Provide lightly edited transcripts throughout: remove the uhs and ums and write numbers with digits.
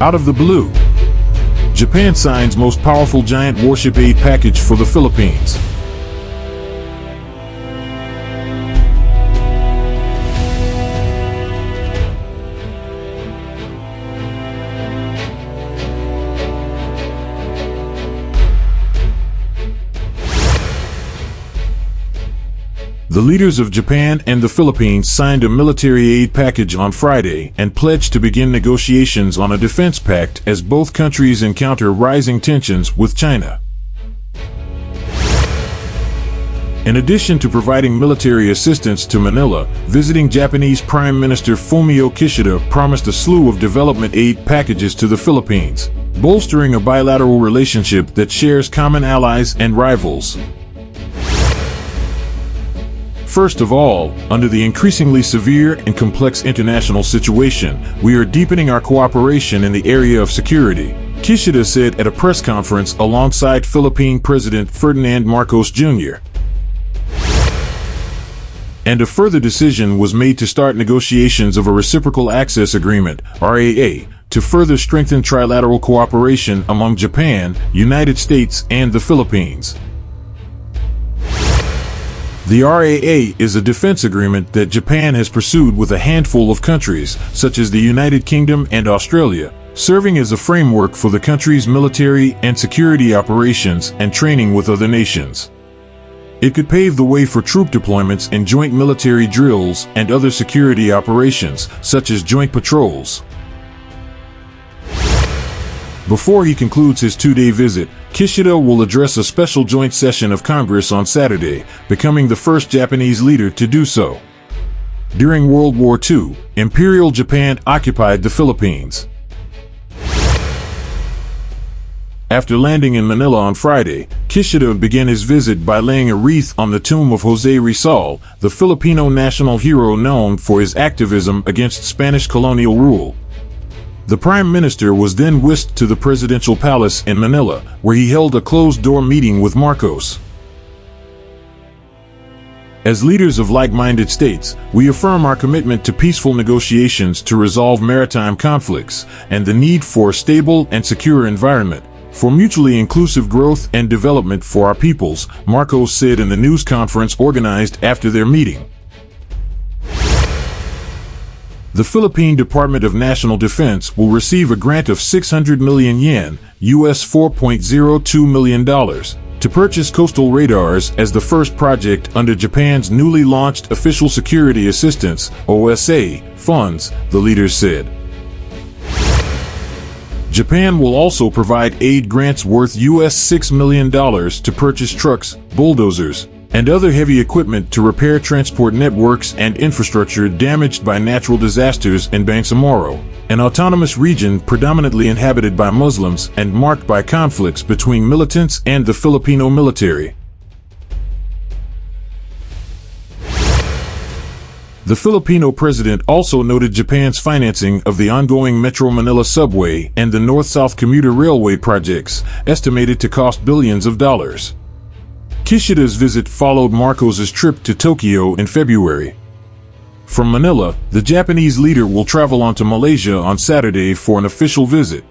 Out of the blue, Japan signs most powerful giant warship aid package for the Philippines. The leaders of Japan and the Philippines signed a military aid package on Friday and pledged to begin negotiations on a defense pact as both countries encounter rising tensions with China. In addition to providing military assistance to Manila, visiting Japanese Prime Minister Fumio Kishida promised a slew of development aid packages to the Philippines, bolstering a bilateral relationship that shares common allies and rivals. First of all, under the increasingly severe and complex international situation, we are deepening our cooperation in the area of security, Kishida said at a press conference alongside Philippine President Ferdinand Marcos Jr. And a further decision was made to start negotiations of a Reciprocal Access Agreement, RAA, to further strengthen trilateral cooperation among Japan, United States, and the Philippines. The RAA is a defense agreement that Japan has pursued with a handful of countries, such as the United Kingdom and Australia, serving as a framework for the country's military and security operations and training with other nations. It could pave the way for troop deployments in joint military drills and other security operations, such as joint patrols. Before he concludes his two-day visit, Kishida will address a special joint session of Congress on Saturday, becoming the first Japanese leader to do so. During World War II, Imperial Japan occupied the Philippines. After landing in Manila on Friday, Kishida began his visit by laying a wreath on the tomb of José Rizal, the Filipino national hero known for his activism against Spanish colonial rule. The Prime Minister was then whisked to the presidential palace in Manila, where he held a closed-door meeting with Marcos. As leaders of like-minded states, we affirm our commitment to peaceful negotiations to resolve maritime conflicts and the need for a stable and secure environment for mutually inclusive growth and development for our peoples, Marcos said in the news conference organized after their meeting. The Philippine Department of National Defense will receive a grant of 600 million yen, US $4.02 million, to purchase coastal radars as the first project under Japan's newly launched Official Security Assistance, OSA, funds, the leaders said. Japan will also provide aid grants worth US $6 million to purchase trucks, bulldozers, and other heavy equipment to repair transport networks and infrastructure damaged by natural disasters in Bangsamoro, an autonomous region predominantly inhabited by Muslims and marked by conflicts between militants and the Filipino military. The Filipino president also noted Japan's financing of the ongoing Metro Manila subway and the North-South commuter railway projects, estimated to cost billions of dollars. Kishida's visit followed Marcos's trip to Tokyo in February. From Manila, the Japanese leader will travel on to Malaysia on Saturday for an official visit.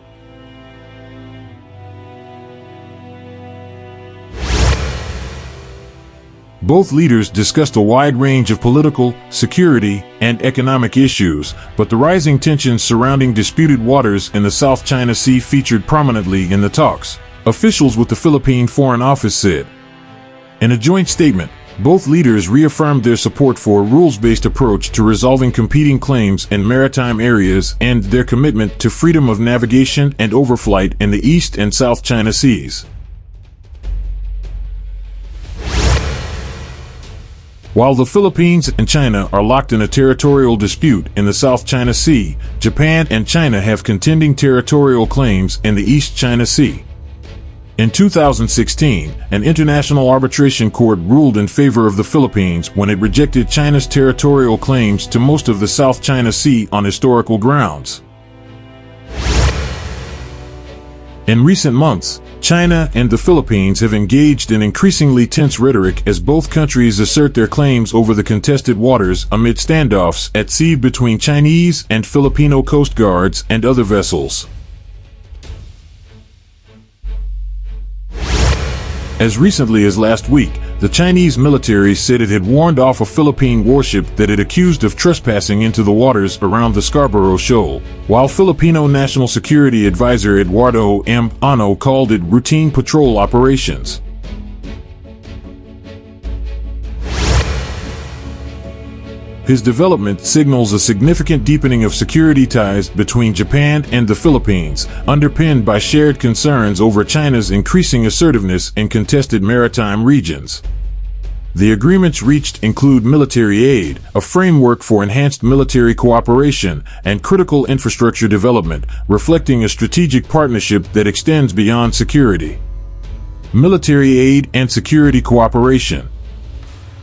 Both leaders discussed a wide range of political, security, and economic issues, but the rising tensions surrounding disputed waters in the South China Sea featured prominently in the talks, officials with the Philippine Foreign Office said. In a joint statement, both leaders reaffirmed their support for a rules-based approach to resolving competing claims in maritime areas and their commitment to freedom of navigation and overflight in the East and South China Seas. While the Philippines and China are locked in a territorial dispute in the South China Sea, Japan and China have contending territorial claims in the East China Sea. In 2016, an international arbitration court ruled in favor of the Philippines when it rejected China's territorial claims to most of the South China Sea on historical grounds. In recent months, China and the Philippines have engaged in increasingly tense rhetoric as both countries assert their claims over the contested waters amid standoffs at sea between Chinese and Filipino coast guards and other vessels. As recently as last week, the Chinese military said it had warned off a Philippine warship that it accused of trespassing into the waters around the Scarborough Shoal, while Filipino National Security Advisor Eduardo M. Ano called it routine patrol operations. His development signals a significant deepening of security ties between Japan and the Philippines, underpinned by shared concerns over China's increasing assertiveness in contested maritime regions. The agreements reached include military aid, a framework for enhanced military cooperation, and critical infrastructure development, reflecting a strategic partnership that extends beyond security. Military aid and security cooperation.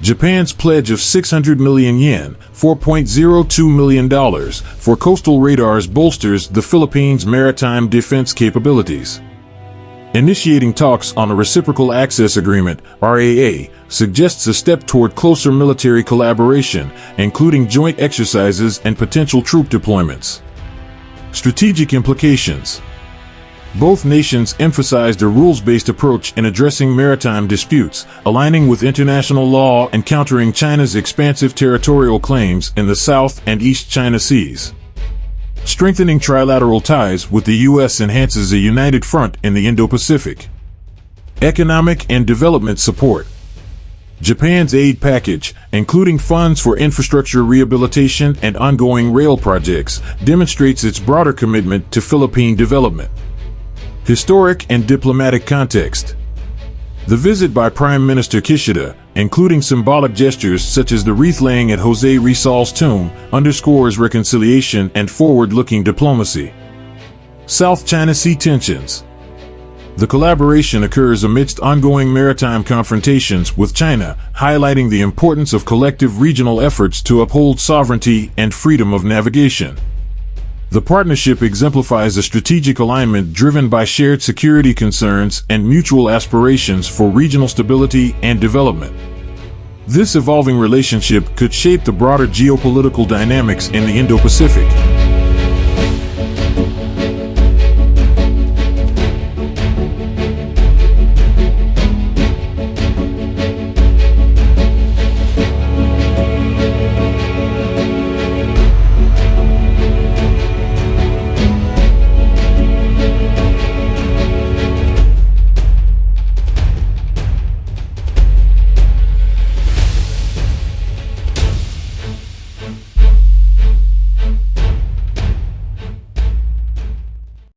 Japan's pledge of 600 million yen, $4.02 million, for coastal radars bolsters the Philippines' maritime defense capabilities. Initiating talks on a reciprocal access agreement, RAA, suggests a step toward closer military collaboration, including joint exercises and potential troop deployments. Strategic implications. Both nations emphasized a rules-based approach in addressing maritime disputes, aligning with international law and countering China's expansive territorial claims in the South and East China Seas. Strengthening trilateral ties with the U.S. enhances a united front in the Indo-Pacific. Economic and development support. Japan's aid package, including funds for infrastructure rehabilitation and ongoing rail projects, demonstrates its broader commitment to Philippine development. Historic and diplomatic context. The visit by Prime Minister Kishida, including symbolic gestures such as the wreath-laying at José Rizal's tomb, underscores reconciliation and forward-looking diplomacy. South China Sea tensions. The collaboration occurs amidst ongoing maritime confrontations with China, highlighting the importance of collective regional efforts to uphold sovereignty and freedom of navigation. The partnership exemplifies a strategic alignment driven by shared security concerns and mutual aspirations for regional stability and development. This evolving relationship could shape the broader geopolitical dynamics in the Indo-Pacific.